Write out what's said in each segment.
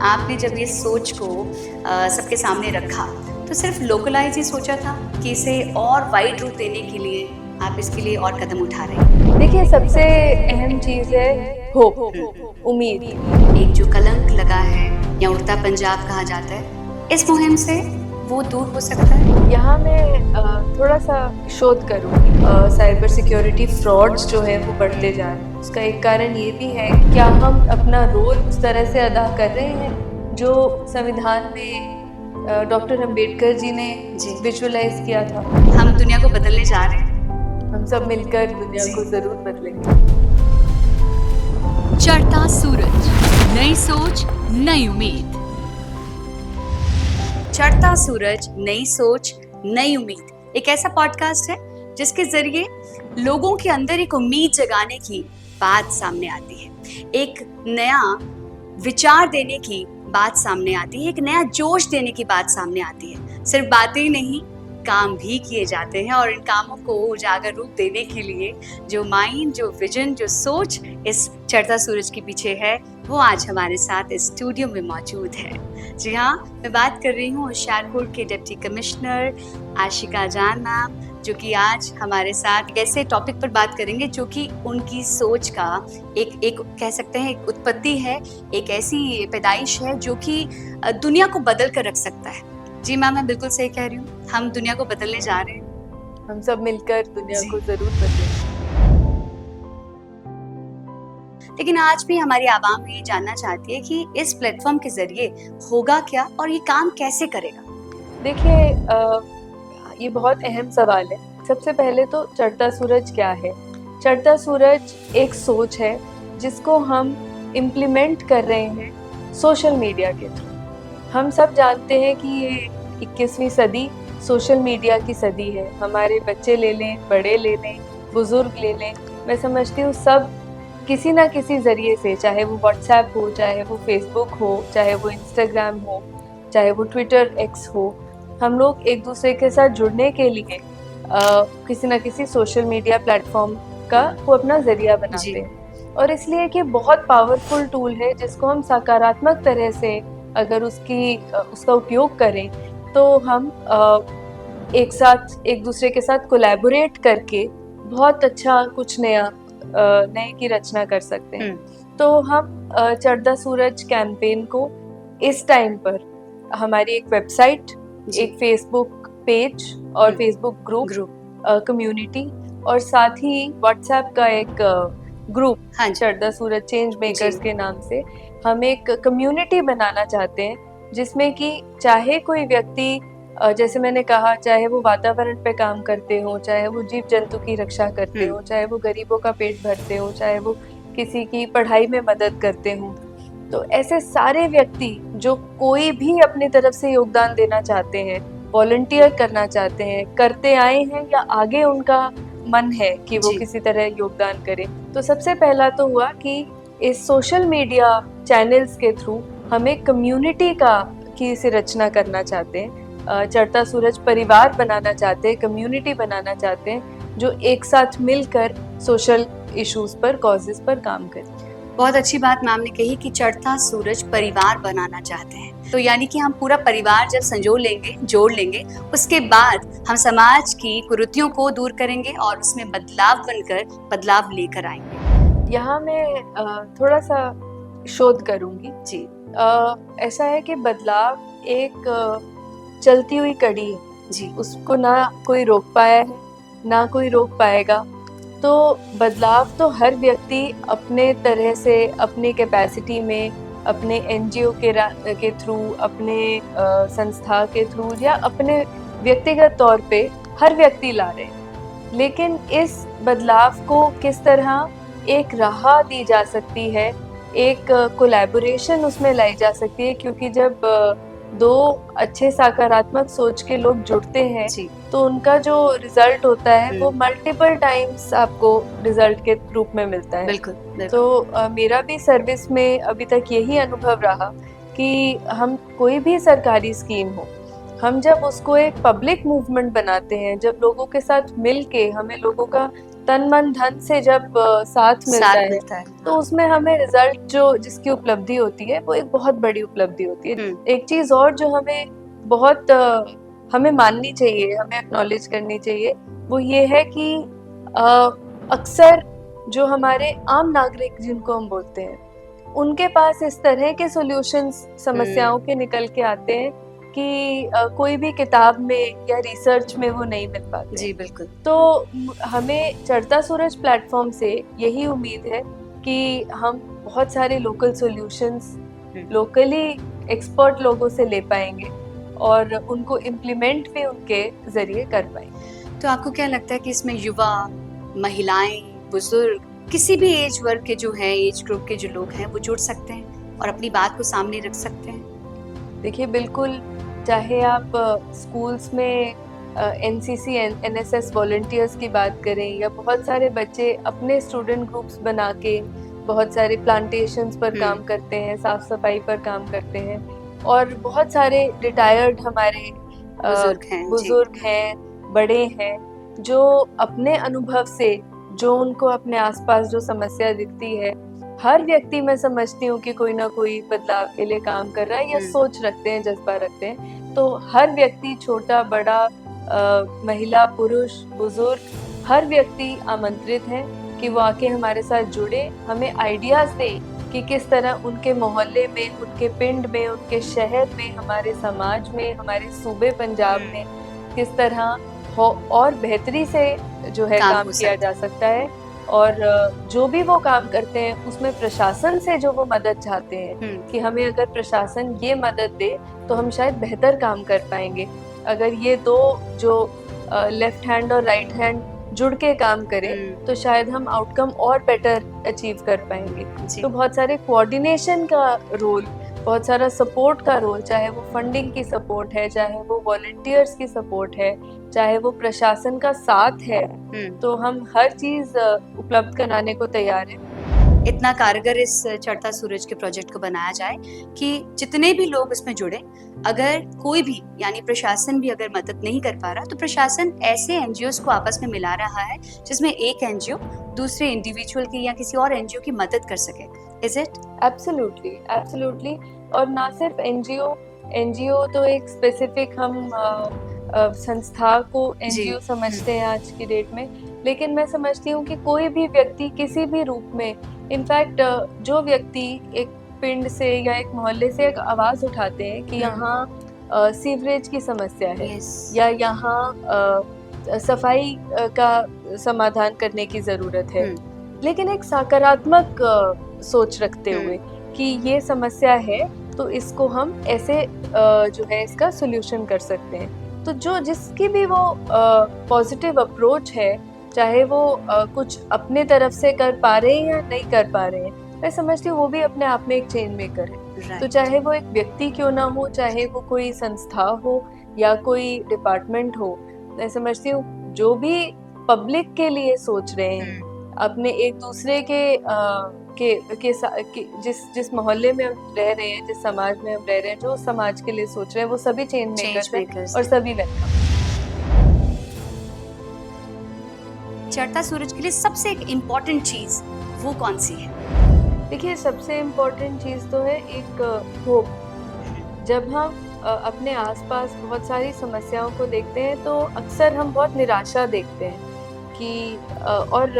आपने जब ये सोच को सबके सामने रखा, तो सिर्फ लोकलाइज़ ही सोचा था कि इसे और वाइड रूप देने के लिए आप इसके लिए और कदम उठा रहे हैं? देखिए, सबसे अहम चीज़ है होप, उम्मीद। एक जो कलंक लगा है या उड़ता पंजाब कहा जाता है, इस मुहिम से वो दूर हो सकता है? यहाँ मैं थोड़ा-सा शोध करूँगी। साइबर सिक्योरिटी फ्रॉड्स जो है वो बढ़ते जा रहे हैं। उसका एक कारण ये भी है कि क्या हम अपना रोल उस तरह से अदा कर रहे हैं जो संविधान में डॉक्टर अम्बेडकर जी ने विजुअलाइज़ किया था। हम दुनिया को बदलने जा रहे हैं। हम सब मिलकर दुनिया को ज़रूर बदलेंगे। चढ़ता सूरज, नई सोच, नई उम्मीद। चढ़ता सूरज, नई सोच, नई उम्मीद एक ऐसा पॉडकास्ट है जिसके जरिए लोगों के अंदर एक उम्मीद जगाने की बात सामने आती है, एक नया विचार देने की बात सामने आती है, एक नया जोश देने की बात सामने आती है। सिर्फ बातें ही नहीं, काम भी किए जाते हैं और इन कामों को उजागर रूप देने के लिए जो माइंड, जो विजन, जो सोच इस चढ़ता सूरज के पीछे है, वो आज हमारे साथ इस स्टूडियो में मौजूद है। जी हाँ, मैं बात कर रही हूँ होशियारपुर के डिप्टी कमिश्नर आशिका जान मैम, जो कि आज हमारे साथ एक ऐसे टॉपिक पर बात करेंगे जो कि उनकी सोच का एक कह सकते हैं एक उत्पत्ति है, एक ऐसी पैदाइश है जो कि दुनिया को बदल कर रख सकता है। जी मैम, मैं बिल्कुल सही कह रही हूँ, हम दुनिया को बदलने जा रहे हैं। हम सब मिलकर दुनिया को ज़रूर बदलेंगे। लेकिन आज भी हमारी आवाम ये जानना चाहती है कि इस प्लेटफॉर्म के जरिए होगा क्या और ये काम कैसे करेगा? देखिए, ये बहुत अहम सवाल है। सबसे पहले तो चढ़ता सूरज क्या है? चढ़ता सूरज एक सोच है जिसको हम इम्प्लीमेंट कर रहे हैं सोशल मीडिया के थ्रू। हम सब जानते हैं कि ये 21वीं सदी सोशल मीडिया की सदी है। हमारे बच्चे ले लें, बड़े ले लें, बुजुर्ग ले लें, मैं समझती हूँ सब किसी ना किसी ज़रिए से, चाहे वो व्हाट्सएप हो, चाहे वो फेसबुक हो, चाहे वो इंस्टाग्राम हो, चाहे वो ट्विटर एक्स हो, हम लोग एक दूसरे के साथ जुड़ने के लिए किसी ना किसी सोशल मीडिया प्लेटफॉर्म का वो अपना ज़रिया बनाते हैं। और इसलिए कि बहुत पावरफुल टूल है जिसको हम सकारात्मक तरह से अगर उसका उपयोग करें तो हम एक साथ एक दूसरे के साथ कोलैबोरेट करके बहुत अच्छा कुछ नए की रचना कर सकते हैं। तो हम चढ़ता सूरज कैंपेन को इस टाइम पर हमारी एक वेबसाइट, एक फेसबुक पेज और फेसबुक ग्रुप कम्युनिटी और साथ ही व्हाट्सएप का एक ग्रुप चढ़ता सूरज चेंज मेकर्स के नाम से हम एक कम्युनिटी बनाना चाहते हैं जिसमें कि चाहे कोई व्यक्ति, जैसे मैंने कहा, चाहे वो वातावरण पे काम करते हो, चाहे वो जीव जंतु की रक्षा करते हो, चाहे वो गरीबों का पेट भरते हो, चाहे वो किसी की पढ़ाई में मदद करते हो, तो ऐसे सारे व्यक्ति जो कोई भी अपनी तरफ से योगदान देना चाहते हैं, वॉलंटियर करना चाहते हैं, करते आए हैं या आगे उनका मन है कि वो किसी तरह योगदान करें, तो सबसे पहला तो हुआ कि इस सोशल मीडिया चैनल्स के थ्रू हम एक कम्युनिटी की से रचना करना चाहते हैं। चढ़ता सूरज परिवार बनाना चाहते हैं, कम्युनिटी बनाना चाहते हैं जो एक साथ मिलकर सोशल इश्यूज पर, कॉजेस पर काम करें। बहुत अच्छी बात मैम ने कही कि चढ़ता सूरज परिवार बनाना चाहते हैं, तो यानी कि हम पूरा परिवार जब जोड़ लेंगे, उसके बाद हम समाज की कुरीतियों को दूर करेंगे और उसमें बदलाव बनकर बदलाव लेकर आएंगे। यहाँ मैं थोड़ा सा शोध करूँगी। जी, ऐसा है कि बदलाव एक चलती हुई कड़ी है जी, उसको ना कोई रोक पाया है ना कोई रोक पाएगा। तो बदलाव तो हर व्यक्ति अपने तरह से, अपनी कैपेसिटी में, अपने एनजीओ के थ्रू, अपने संस्था के थ्रू या अपने व्यक्तिगत तौर पे हर व्यक्ति ला रहे हैं। लेकिन इस बदलाव को किस तरह एक राह दी जा सकती है, एक कोलैबोरेशन उसमें लाई जा सकती है, क्योंकि जब दो अच्छे सकारात्मक सोच के लोग जुड़ते हैं तो उनका जो रिजल्ट होता है वो मल्टीपल टाइम्स आपको रिजल्ट के रूप में मिलता है। बिल्कुल। तो मेरा भी सर्विस में अभी तक यही अनुभव रहा कि हम कोई भी सरकारी स्कीम हो, हम जब उसको एक पब्लिक मूवमेंट बनाते हैं, जब लोगों के साथ मिल के हमें लोगों का तन मन धन से जब साथ मिलता साथ है मिलता है। तो उसमें हमें रिजल्ट जो जिसकी उपलब्धि होती है वो एक बहुत बड़ी उपलब्धि होती है। एक चीज और जो हमें बहुत हमें माननी चाहिए, हमें एक्नॉलेज करनी चाहिए, वो ये है कि अक्सर जो हमारे आम नागरिक जिनको हम बोलते हैं उनके पास इस तरह के सॉल्यूशंस समस्याओं के निकल के आते हैं कि कोई भी किताब में या रिसर्च में वो नहीं मिल पाते। जी बिल्कुल। तो हमें चढ़ता सूरज प्लेटफॉर्म से यही उम्मीद है कि हम बहुत सारे लोकल सॉल्यूशंस लोकली एक्सपर्ट लोगों से ले पाएंगे और उनको इम्प्लीमेंट भी उनके जरिए कर पाएंगे। तो आपको क्या लगता है कि इसमें युवा, महिलाएं, बुजुर्ग, किसी भी एज वर्ग के जो हैं, एज ग्रुप के जो लोग हैं, वो जुड़ सकते हैं और अपनी बात को सामने रख सकते हैं? देखिए बिल्कुल, चाहे आप स्कूल्स में एनसीसी एनएसएस वॉलंटियर्स की बात करें या बहुत सारे बच्चे अपने स्टूडेंट ग्रुप्स बना के बहुत सारे प्लांटेशंस पर काम करते हैं, साफ सफाई पर काम करते हैं, और बहुत सारे रिटायर्ड हमारे बुजुर्ग हैं, बड़े हैं, जो अपने अनुभव से जो उनको अपने आसपास जो समस्या दिखती है, हर व्यक्ति मैं समझती हूँ कि कोई ना कोई बदलाव के लिए काम कर रहा है या सोच रखते हैं, जज्बा रखते हैं। तो हर व्यक्ति, छोटा बड़ा, महिला पुरुष बुजुर्ग, हर व्यक्ति आमंत्रित है कि वो आके हमारे साथ जुड़े, हमें आइडियाज दे कि किस तरह उनके मोहल्ले में, उनके पिंड में, उनके शहर में, हमारे समाज में, हमारे सूबे पंजाब में किस तरह हो और बेहतरी से जो है काम किया जा सकता है। और जो भी वो काम करते हैं उसमें प्रशासन से जो वो मदद चाहते हैं कि हमें अगर प्रशासन ये मदद दे तो हम शायद बेहतर काम कर पाएंगे। अगर ये दो जो लेफ्ट हैंड और राइट हैंड जुड़ के काम करें तो शायद हम आउटकम और बेटर अचीव कर पाएंगे। तो बहुत सारे कोऑर्डिनेशन का रोल, बहुत सारा सपोर्ट का रोल, चाहे वो फंडिंग की सपोर्ट है, चाहे वो वॉलंटियर्स की सपोर्ट है, चाहे वो प्रशासन का साथ है, तो हम हर चीज उपलब्ध कराने को तैयार हैं। इतना कारगर इस चढ़ता सूरज के प्रोजेक्ट को बनाया जाए कि जितने भी लोग इसमें जुड़े, अगर कोई भी यानी प्रशासन भी अगर मदद नहीं कर पा रहा तो प्रशासन ऐसे एनजीओस को आपस में मिला रहा है जिसमें एक एनजीओ दूसरे इंडिविजुअल की या किसी और एनजीओ की मदद कर सके। Is it? Absolutely, absolutely. और ना सिर्फ एनजीओ तो एक स्पेसिफिक हम संस्था को एनजीओ समझते हैं आज की डेट में, लेकिन मैं समझती हूँ कि कोई भी व्यक्ति किसी भी रूप में, इनफैक्ट जो व्यक्ति एक पिंड से या एक मोहल्ले से एक आवाज उठाते हैं कि यहाँ सीवरेज की समस्या है या यहाँ सफाई का समाधान करने की जरूरत है, लेकिन एक सकारात्मक सोच रखते हुए कि ये समस्या है तो इसको हम ऐसे जो है इसका सोल्यूशन कर सकते हैं। तो जो जिसकी भी वो पॉजिटिव अप्रोच है, चाहे वो कुछ अपने तरफ से कर पा रहे हैं या नहीं कर पा रहे हैं, मैं समझती हूँ वो भी अपने आप में एक चेन मेकर है। तो चाहे वो एक व्यक्ति क्यों ना हो, चाहे वो कोई संस्था हो या कोई डिपार्टमेंट हो, मैं समझती हूँ जो भी पब्लिक के लिए सोच रहे हैं, अपने एक दूसरे के जिस मोहल्ले में हम रह रहे हैं, जिस समाज में हम रह रहे हैं, जो समाज के लिए सोच रहे हैं, वो सभी चेंज मेकर्स और सभी वेलकम। चढ़ता सूरज के लिए सबसे एक इम्पोर्टेंट चीज वो कौन सी है? देखिए, सबसे इम्पोर्टेंट चीज तो है एक होप। जब हम अपने आसपास बहुत सारी समस्याओं को देखते हैं तो अक्सर हम बहुत निराशा देखते हैं कि और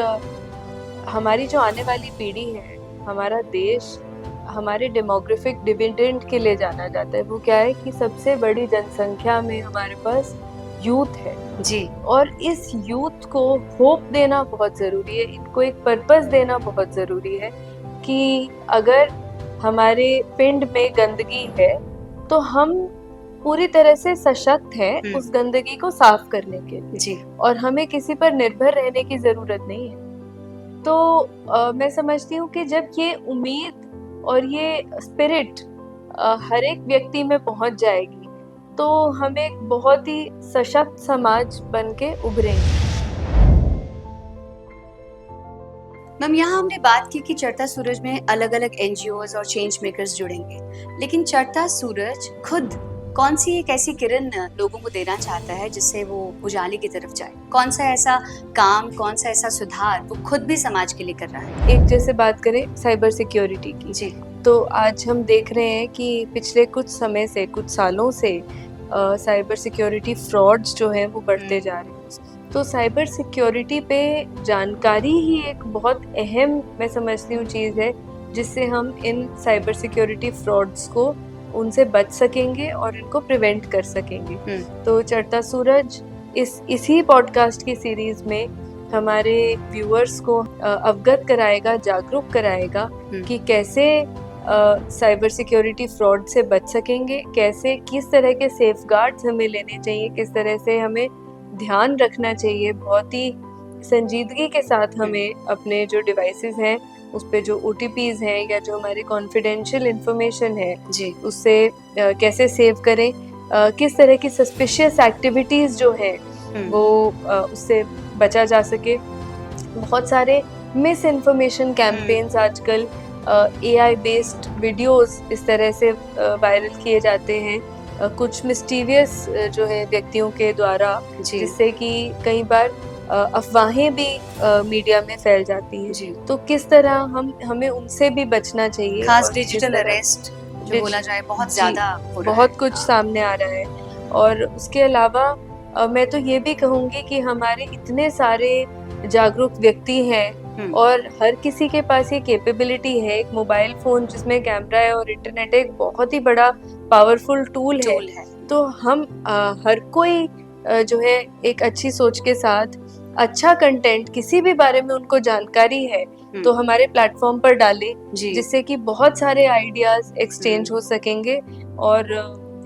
हमारी जो आने वाली पीढ़ी है, हमारा देश, हमारे डेमोग्राफिक डिविडेंड के लिए जाना जाता है। वो क्या है कि सबसे बड़ी जनसंख्या में हमारे पास यूथ है जी, और इस यूथ को होप देना बहुत ज़रूरी है, इनको एक पर्पस देना बहुत ज़रूरी है कि अगर हमारे पिंड में गंदगी है तो हम पूरी तरह से सशक्त हैं उस गंदगी को साफ करने के लिए जी, और हमें किसी पर निर्भर रहने की ज़रूरत नहीं है। तो मैं समझती हूँ कि जब ये उम्मीद और ये स्पिरिट हर एक व्यक्ति में पहुँच जाएगी तो हम एक बहुत ही सशक्त समाज बन के उभरेंगे। मैम, यहाँ हमने बात की कि चढ़ता सूरज में अलग अलग एनजीओज और चेंज मेकर्स जुड़ेंगे, लेकिन चढ़ता सूरज खुद कौन सी एक ऐसी किरण लोगों को देना चाहता है जिससे वो उजाले की तरफ जाए? कौन सा ऐसा काम, कौन सा ऐसा सुधार वो खुद भी समाज के लिए कर रहा है? एक जैसे बात करें साइबर सिक्योरिटी की, जी। तो आज हम देख रहे हैं कि पिछले कुछ समय से, कुछ सालों से साइबर सिक्योरिटी फ्रॉड्स जो हैं वो बढ़ते जा रहे हैं। तो साइबर सिक्योरिटी पे जानकारी ही एक बहुत अहम, मैं समझती हूँ, चीज़ है जिससे हम इन साइबर सिक्योरिटी फ्रॉड्स को उनसे बच सकेंगे और इनको प्रिवेंट कर सकेंगे। तो चढ़ता सूरज इसी पॉडकास्ट की सीरीज में हमारे व्यूअर्स को अवगत कराएगा, जागरूक कराएगा कि कैसे साइबर सिक्योरिटी फ्रॉड से बच सकेंगे, कैसे किस तरह के सेफगार्ड्स हमें लेने चाहिए, किस तरह से हमें ध्यान रखना चाहिए, बहुत ही संजीदगी के साथ हमें अपने जो डिवाइसेस हैं उस पे जो OTPs हैं या जो हमारे कॉन्फिडेंशियल इंफॉर्मेशन है जी। उससे कैसे सेव करें, किस तरह की सस्पिशियस एक्टिविटीज़ जो हैं वो उससे बचा जा सके। बहुत सारे मिस इन्फॉर्मेशन कैंपेन्स आजकल AI बेस्ड वीडियोस इस तरह से वायरल किए जाते हैं, कुछ मिस्टीरियस जो है व्यक्तियों के द्वारा, जिससे कि कई बार अफवाहें भी मीडिया में फैल जाती हैं। जी। तो किस तरह हमें उनसे भी बचना चाहिए। खास और डिजिटल किस तरह- अरेस्ट जो बोला जाए बहुत जी, ज्यादा हो रहा बहुत है। कुछ सामने आ रहा है। और उसके अलावा मैं तो ये भी कहूँगी कि हमारे इतने सारे जागरूक व्यक्ति हैं और हर किसी के पास ये कैपेबिलिटी है। एक मोबाइल फोन जिसमें कैमरा है और इंटरनेट है, एक बहुत ही बड़ा पावरफुल टूल है। तो हम हर कोई जो है एक अच्छी सोच के साथ अच्छा कंटेंट, किसी भी बारे में उनको जानकारी है तो हमारे प्लेटफॉर्म पर डालें, जिससे कि बहुत सारे आइडियाज एक्सचेंज हो सकेंगे और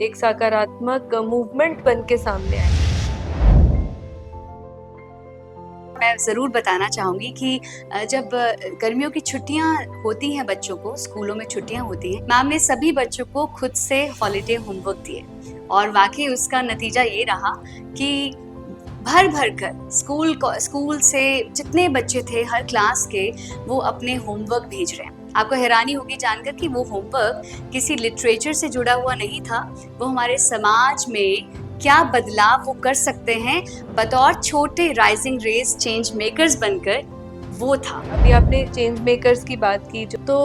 एक सकारात्मक मूवमेंट बन के सामने आए। मैं ज़रूर बताना चाहूँगी कि जब गर्मियों की छुट्टियाँ होती हैं, बच्चों को स्कूलों में छुट्टियाँ होती हैं, मैम ने सभी बच्चों को खुद से हॉलीडे होमवर्क दिए और वाकई उसका नतीजा ये रहा कि भर कर स्कूल से जितने बच्चे थे हर क्लास के, वो अपने होमवर्क भेज रहे हैं। आपको हैरानी होगी जानकर कि वो होमवर्क किसी लिटरेचर से जुड़ा हुआ नहीं था, वो हमारे समाज में क्या बदलाव वो कर सकते हैं बतौर छोटे राइजिंग रेस चेंज मेकर्स बनकर, वो था। अभी आपने चेंज मेकर्स की बात की, तो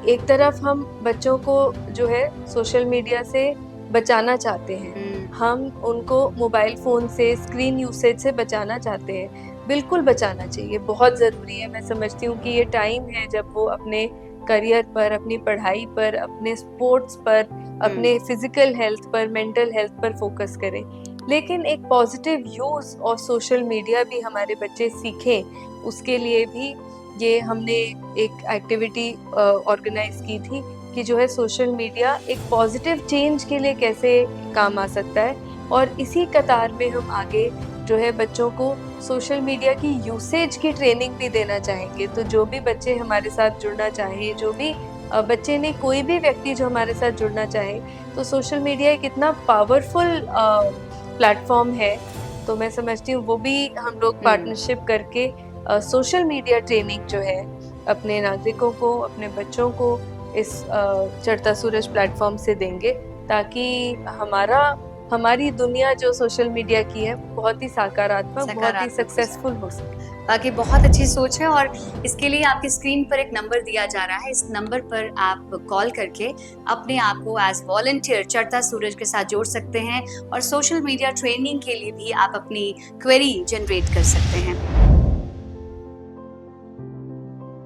एक तरफ हम बच्चों को जो है सोशल मीडिया से बचाना चाहते हैं, हम उनको मोबाइल फ़ोन से, स्क्रीन यूसेज से बचाना चाहते हैं। बिल्कुल बचाना चाहिए, बहुत ज़रूरी है। मैं समझती हूँ कि ये टाइम है जब वो अपने करियर पर, अपनी पढ़ाई पर, अपने स्पोर्ट्स पर, अपने फिजिकल हेल्थ पर, मेंटल हेल्थ पर फोकस करें। लेकिन एक पॉजिटिव यूज़ और सोशल मीडिया भी हमारे बच्चे सीखें, उसके लिए भी ये हमने एक एक्टिविटी ऑर्गेनाइज की थी कि जो है सोशल मीडिया एक पॉजिटिव चेंज के लिए कैसे काम आ सकता है। और इसी कतार में हम आगे जो है बच्चों को सोशल मीडिया की यूसेज की ट्रेनिंग भी देना चाहेंगे। तो जो भी बच्चे हमारे साथ जुड़ना चाहें, जो भी बच्चे नहीं, कोई भी व्यक्ति जो हमारे साथ जुड़ना चाहे, तो सोशल मीडिया एक इतना पावरफुल प्लेटफॉर्म है, तो मैं समझती हूँ वो भी हम लोग पार्टनरशिप करके सोशल मीडिया ट्रेनिंग जो है अपने नागरिकों को, अपने बच्चों को इस चढ़ता सूरज प्लेटफॉर्म से देंगे, ताकि हमारी दुनिया जो सोशल मीडिया की है बहुत ही सकारात्मक, बहुत ही सक्सेसफुल हो सके। बाकी बहुत अच्छी सोच है और इसके लिए आपकी स्क्रीन पर एक नंबर दिया जा रहा है, इस नंबर पर आप कॉल करके अपने आप को एज वॉलंटियर चढ़ता सूरज के साथ जोड़ सकते हैं और सोशल मीडिया ट्रेनिंग के लिए भी आप अपनी क्वेरी जनरेट कर सकते हैं।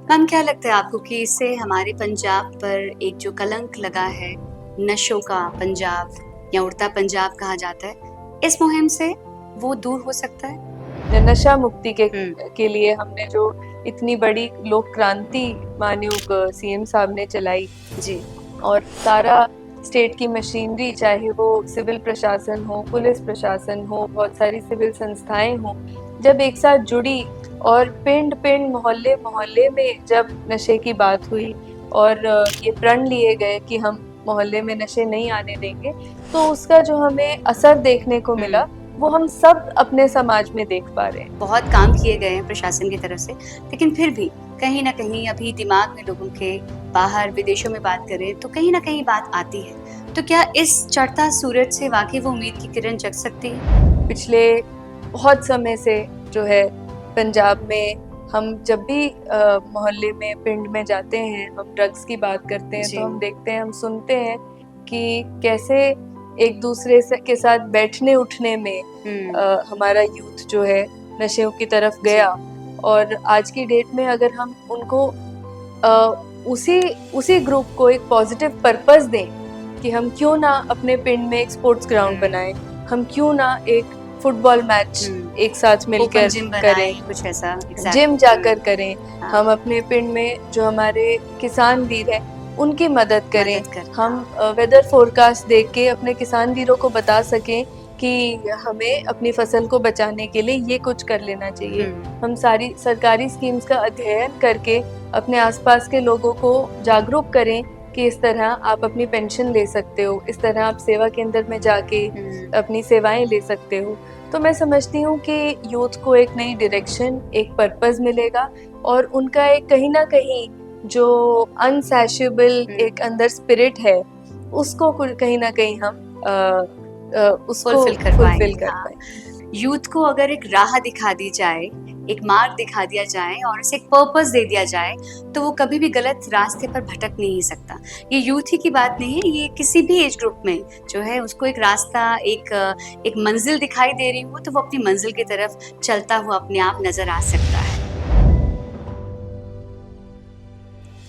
मैम, क्या लगता है आपको कि इससे हमारे पंजाब पर एक जो कलंक लगा है, नशों का पंजाब या उड़ता पंजाब कहा जाता है, इस मुहिम से वो दूर हो सकता है? नशा मुक्ति के लिए हमने जो इतनी बड़ी लोक क्रांति माननीय CM साहब ने चलाई जी, और सारा स्टेट की मशीनरी, चाहे वो सिविल प्रशासन हो, पुलिस प्रशासन हो, बहुत सारी सिविल संस्थाएं हो, जब एक साथ जुड़ी और पिंड मोहल्ले में जब नशे की बात हुई और ये प्रण लिए गए कि हम मोहल्ले में नशे नहीं आने देंगे, तो उसका जो हमें असर देखने को मिला वो हम सब अपने समाज में देख पा रहे हैं। बहुत काम किए गए हैं प्रशासन की तरफ से, लेकिन फिर भी कहीं ना कहीं अभी दिमाग में लोगों के, बाहर विदेशों में बात करें तो कहीं ना कहीं बात आती है। तो क्या इस चढ़ता सूरज से वाकई वो उम्मीद की किरण जग सकती है? पिछले बहुत समय से जो है पंजाब में हम जब भी मोहल्ले में पिंड में जाते हैं, हम ड्रग्स की बात करते हैं, जी। तो हम देखते हैं, हम सुनते हैं कि कैसे एक दूसरे से के साथ बैठने उठने में हमारा यूथ जो है नशेों की तरफ गया। और आज की डेट में अगर हम उनको उसी ग्रुप को एक पॉजिटिव पर्पस दें कि हम क्यों ना अपने पिंड में एक स्पोर्ट्स ग्राउंड बनाएं, हम क्यों ना एक फुटबॉल मैच एक साथ मिलकर करें, कुछ ऐसा जिम जाकर करें, हाँ। हम अपने पिंड में जो हमारे किसान वीर हैं उनकी मदद करें, हम वेदर फोरकास्ट देख के अपने किसान वीरों को बता सकें कि हमें अपनी फसल को बचाने के लिए ये कुछ कर लेना चाहिए। हम सारी सरकारी स्कीम्स का अध्ययन करके अपने आसपास के लोगों को जागरूक करें कि इस तरह आप अपनी पेंशन ले सकते हो, इस तरह आप सेवा केंद्र में जाके अपनी सेवाएं ले सकते हो। तो मैं समझती हूँ कि यूथ को एक नई डायरेक्शन, एक पर्पस मिलेगा और उनका एक कहीं ना कहीं जो अनसैशेबल एक अंदर स्पिरिट है उसको कहीं ना कहीं हम उसको फुलफिल कर पाएंगे। यूथ को अगर एक राह दिखा दी जाए, एक मार्ग दिखा दिया जाए और उसे एक पर्पस दे दिया जाए तो वो कभी भी गलत रास्ते पर भटक नहीं सकता। ये यूथ ही की बात नहीं है, ये किसी भी एज ग्रुप में जो है उसको एक रास्ता, एक मंजिल दिखाई दे रही हो तो वो अपनी मंजिल की तरफ चलता हुआ अपने आप नजर आ सकता है।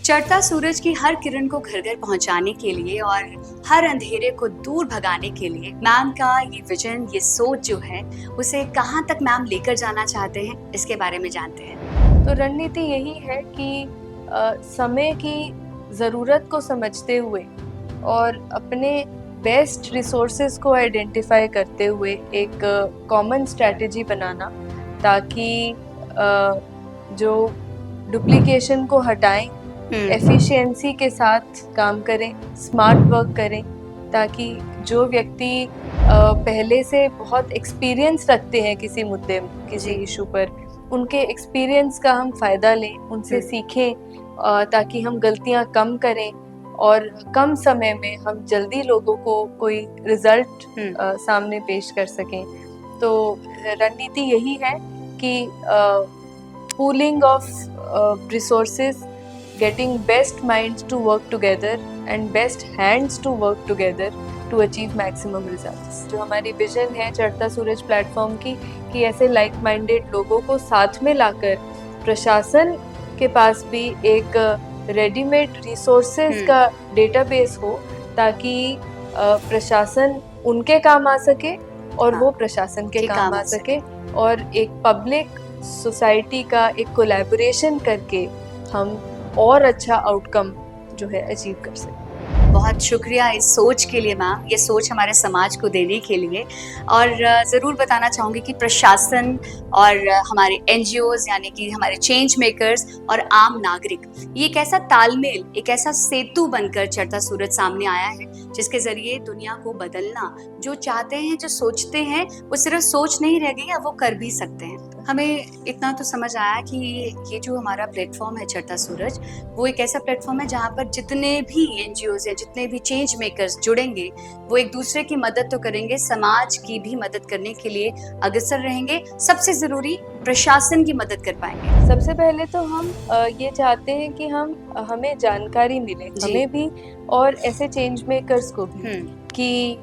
चढ़ता सूरज की हर किरण को घर घर पहुंचाने के लिए और हर अंधेरे को दूर भगाने के लिए मैम का ये विजन, ये सोच जो है उसे कहाँ तक मैम लेकर जाना चाहते हैं, इसके बारे में जानते हैं। तो रणनीति यही है कि समय की ज़रूरत को समझते हुए और अपने बेस्ट रिसोर्सेज को आइडेंटिफाई करते हुए एक कॉमन स्ट्रैटेजी बनाना, ताकि जो डुप्लीकेशन को हटाएं, एफिशिएंसी के साथ काम करें, स्मार्ट वर्क करें, ताकि जो व्यक्ति पहले से बहुत एक्सपीरियंस रखते हैं किसी मुद्दे, किसी इशू पर, उनके एक्सपीरियंस का हम फ़ायदा लें, उनसे सीखें, ताकि हम गलतियां कम करें और कम समय में हम जल्दी लोगों को कोई रिजल्ट सामने पेश कर सकें। तो रणनीति यही है कि pooling of resources, getting best minds to work together and best hands to work together to achieve maximum results। जो हमारी विजन है चढ़ता सूरज प्लेटफॉर्म की, कि ऐसे लाइक माइंडेड लोगों को साथ में लाकर प्रशासन के पास भी एक रेडीमेड रिसोर्सेज का डेटाबेस हो, ताकि प्रशासन उनके काम आ सके और वो प्रशासन के काम आ सके, और एक पब्लिक सोसाइटी का एक कोलैबोरेशन करके हम और अच्छा आउटकम जो है अचीव कर सकते। बहुत शुक्रिया इस सोच के लिए मैम, ये सोच हमारे समाज को देने के लिए। और ज़रूर बताना चाहूँगी कि प्रशासन और हमारे NGOs यानी कि हमारे चेंज मेकर्स और आम नागरिक, ये एक ऐसा तालमेल, एक ऐसा सेतु बनकर चढ़ता सूरज सामने आया है जिसके ज़रिए दुनिया को बदलना, जो चाहते हैं, जो सोचते हैं, वो सिर्फ सोच नहीं रह गई, अब वो कर भी सकते हैं। हमें इतना तो समझ आया कि ये जो हमारा प्लेटफॉर्म है चढ़ता सूरज, वो एक ऐसा प्लेटफॉर्म है जहाँ पर जितने भी NGOs हैं, जितने भी चेंज मेकर्स जुड़ेंगे, वो एक दूसरे की मदद तो करेंगे, समाज की भी मदद करने के लिए अग्रसर रहेंगे। सबसे ज़रूरी प्रशासन की मदद कर पाएंगे। सबसे पहले तो हम ये चाहते हैं कि हमें जानकारी मिले, हमें भी और ऐसे चेंज मेकर्स को भी, कि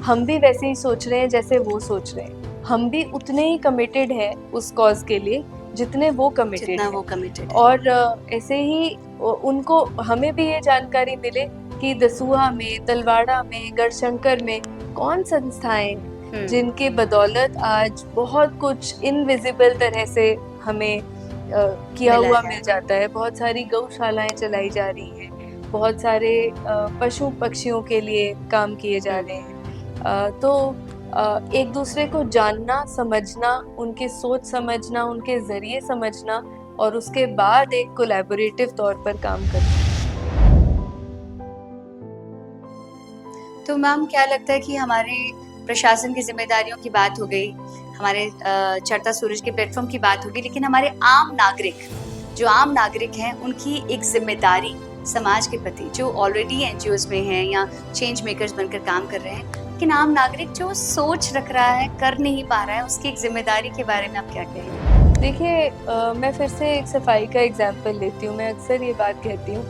हम भी वैसे ही सोच रहे हैं जैसे वो सोच रहे हैं, हम भी उतने ही कमिटेड हैं उस कॉज के लिए जितने वो कमिटेड हैं। और ऐसे ही उनको, हमें भी ये जानकारी मिले कि दसूहा में, तलवाड़ा में, गढ़शंकर में कौन संस्थाएं जिनके बदौलत आज बहुत कुछ इनविजिबल तरह से हमें किया हुआ मिल जाता है। बहुत सारी गौशालाएं चलाई जा रही हैं, बहुत सारे पशु पक्षियों के लिए काम किए जा रहे हैं। तो एक दूसरे को जानना, समझना, उनकी सोच समझना, उनके जरिए समझना, और उसके बाद एक कोलैबोरेटिव तौर पर काम करना। तो मैम क्या लगता है कि हमारे प्रशासन की जिम्मेदारियों की बात हो गई, हमारे चढ़ता सूरज के प्लेटफॉर्म की बात होगी, लेकिन हमारे आम नागरिक, जो आम नागरिक हैं, उनकी एक जिम्मेदारी समाज के प्रति जो ऑलरेडी एनजीओज में हैं या चेंज मेकर्स बनकर काम कर रहे हैं, लेकिन आम नागरिक जो सोच रख रहा है, कर नहीं पा रहा है, उसकी एक जिम्मेदारी के बारे में आप क्या कहेंगे? देखिए, मैं फिर से एक सफाई का एग्जाम्पल लेती हूँ। मैं अक्सर ये बात कहती हूँ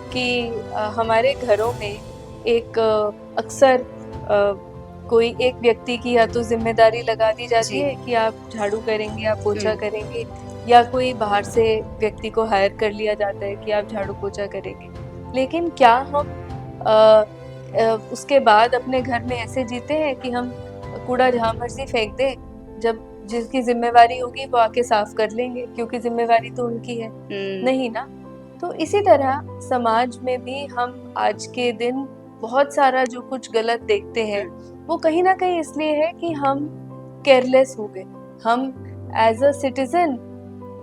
कि हमारे घरों में एक अक्सर कोई एक व्यक्ति की या तो जिम्मेदारी लगा दी जाती है कि आप झाड़ू करेंगे, आप पोछा करेंगे, या कोई बाहर से व्यक्ति को हायर कर लिया जाता है कि आप झाड़ू पोछा करेंगे। लेकिन क्या हम उसके बाद अपने घर में ऐसे जीते हैं कि हम कूड़ा जहाँ मर्जी फेंक दें, जब जिसकी जिम्मेवारी होगी वो आके साफ कर लेंगे, क्योंकि जिम्मेवारी तो उनकी है? नहीं ना। तो इसी तरह समाज में भी हम आज के दिन बहुत सारा जो कुछ गलत देखते हैं वो कहीं ना कहीं इसलिए है कि हम केयरलेस हो गए। हम एज अ सिटीजन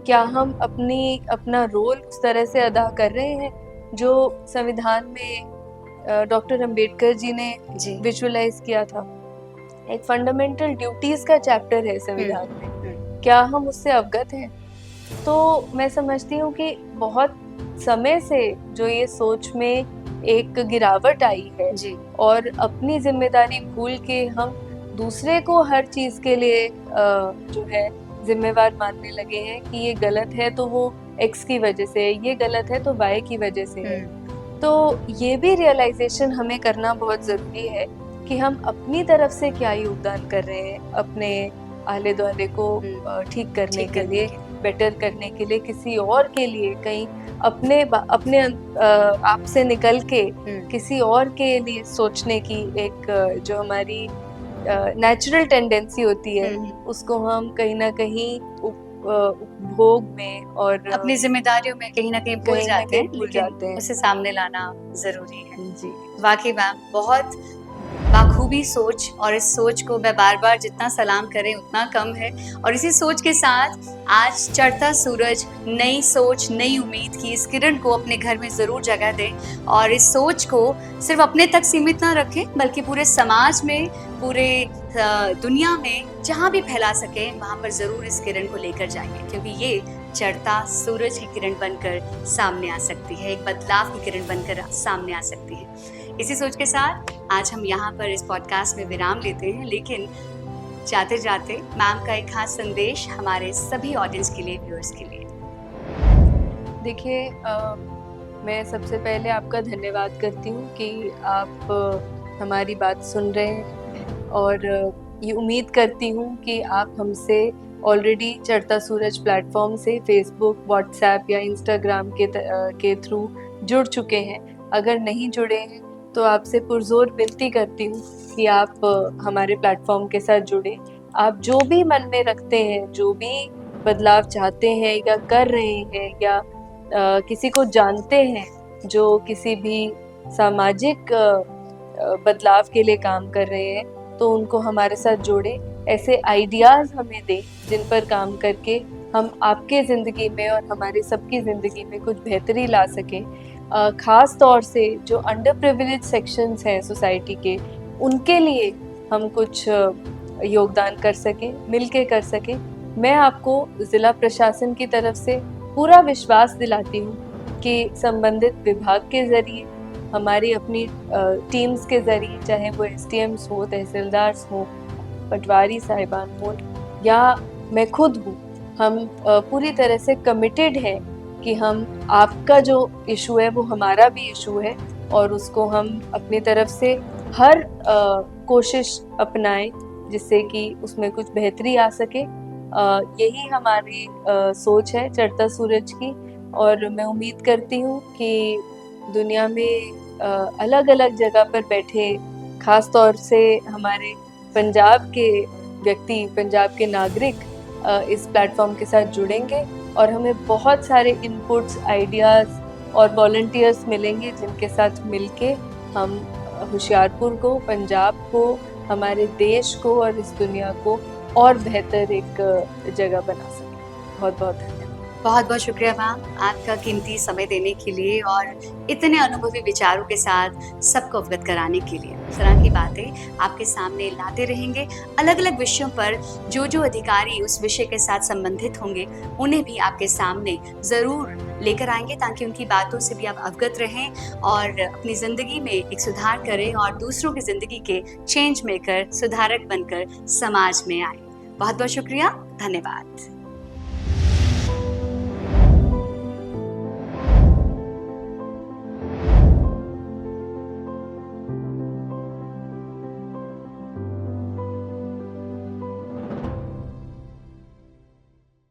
क्या हम अपना रोल उस तरह से अदा कर रहे हैं जो संविधान में डॉक्टर अंबेडकर जी ने विजुअलाइज किया था? एक फंडामेंटल ड्यूटीज का चैप्टर है संविधान में, क्या हम उससे अवगत हैं? तो मैं समझती हूँ कि बहुत समय से जो ये सोच में एक गिरावट आई है और अपनी जिम्मेदारी भूल के हम दूसरे को हर चीज के लिए जो है जिम्मेवार मानने लगे हैं कि ये गलत है तो वो एक्स की वजह से है, ये गलत है तो वाई की वजह से है। तो ये भी रियलाइजेशन हमें करना बहुत जरूरी है कि हम अपनी तरफ से क्या योगदान कर रहे हैं अपने आले दुआले को ठीक करने के लिए, बेटर करने के लिए, किसी और के लिए, कहीं अपने आप से निकल के किसी और के लिए सोचने की एक जो हमारी नेचुरल टेंडेंसी होती है उसको हम कहीं ना कहीं उपभोग में और अपनी जिम्मेदारियों में कहीं ना कहीं भूल जाते हैं, उसे सामने लाना जरूरी है। जी वाकई मैम, बहुत बाखूबी सोच, और इस सोच को मैं बार बार जितना सलाम करें उतना कम है। और इसी सोच के साथ आज चढ़ता सूरज, नई सोच, नई उम्मीद की इस किरण को अपने घर में जरूर जगह दें और इस सोच को सिर्फ अपने तक सीमित ना रखें, बल्कि पूरे समाज में, पूरे दुनिया में जहाँ भी फैला सकें वहाँ पर जरूर इस किरण को लेकर जाएंगे, क्योंकि ये चढ़ता सूरज की किरण बनकर सामने आ सकती है, एक बदलाव की किरण बनकर सामने आ सकती है। इसी सोच के साथ आज हम यहाँ पर इस पॉडकास्ट में विराम लेते हैं, लेकिन जाते जाते मैम का एक खास संदेश हमारे सभी ऑडियंस के लिए, व्यूअर्स के लिए। देखिए, मैं सबसे पहले आपका धन्यवाद करती हूँ कि आप हमारी बात सुन रहे हैं और ये उम्मीद करती हूँ कि आप हमसे ऑलरेडी चढ़ता सूरज प्लेटफॉर्म से फेसबुक, व्हाट्सएप या इंस्टाग्राम के थ्रू जुड़ चुके हैं। अगर नहीं जुड़े हैं तो आपसे पुरजोर विनती करती हूँ कि आप हमारे प्लेटफॉर्म के साथ जुड़े। आप जो भी मन में रखते हैं, जो भी बदलाव चाहते हैं या कर रहे हैं या किसी को जानते हैं जो किसी भी सामाजिक बदलाव के लिए काम कर रहे हैं, तो उनको हमारे साथ जोड़े। ऐसे आइडियाज़ हमें दें जिन पर काम करके हम आपके ज़िंदगी में और हमारे सबकी ज़िंदगी में कुछ बेहतरी ला सकें। ख़ास तौर से जो अंडर प्रिविलेज सेक्शंस हैं सोसाइटी के, उनके लिए हम कुछ योगदान कर सकें, मिल के कर सकें। मैं आपको ज़िला प्रशासन की तरफ से पूरा विश्वास दिलाती हूँ कि संबंधित विभाग के ज़रिए, हमारी अपनी टीम्स के ज़रिए, चाहे वो SDMs हो, तहसीलदार्स हो, पटवारी साहिबान हो या मैं खुद हूँ, हम पूरी तरह से कमिटेड हैं कि हम आपका जो इशू है वो हमारा भी इशू है और उसको हम अपनी तरफ से हर कोशिश अपनाएं जिससे कि उसमें कुछ बेहतरी आ सके। यही हमारी सोच है चढ़ता सूरज की, और मैं उम्मीद करती हूँ कि दुनिया में अलग अलग जगह पर बैठे, खास तौर से हमारे पंजाब के व्यक्ति, पंजाब के नागरिक इस प्लेटफॉर्म के साथ जुड़ेंगे और हमें बहुत सारे इनपुट्स, आइडियाज़ और वॉलंटियर्स मिलेंगे जिनके साथ मिलके हम होशियारपुर को, पंजाब को, हमारे देश को और इस दुनिया को और बेहतर एक जगह बना सकें। बहुत बहुत धन्यवाद। बहुत बहुत शुक्रिया मैम, आपका कीमती समय देने के लिए और इतने अनुभवी विचारों के साथ सबको अवगत कराने के लिए। इस तरह की बातें आपके सामने लाते रहेंगे। अलग अलग विषयों पर जो जो अधिकारी उस विषय के साथ संबंधित होंगे उन्हें भी आपके सामने ज़रूर लेकर आएंगे, ताकि उनकी बातों से भी आप अवगत रहें और अपनी ज़िंदगी में एक सुधार करें और दूसरों की ज़िंदगी के चेंज मेकर, सुधारक बनकर समाज में आए। बहुत बहुत शुक्रिया, धन्यवाद।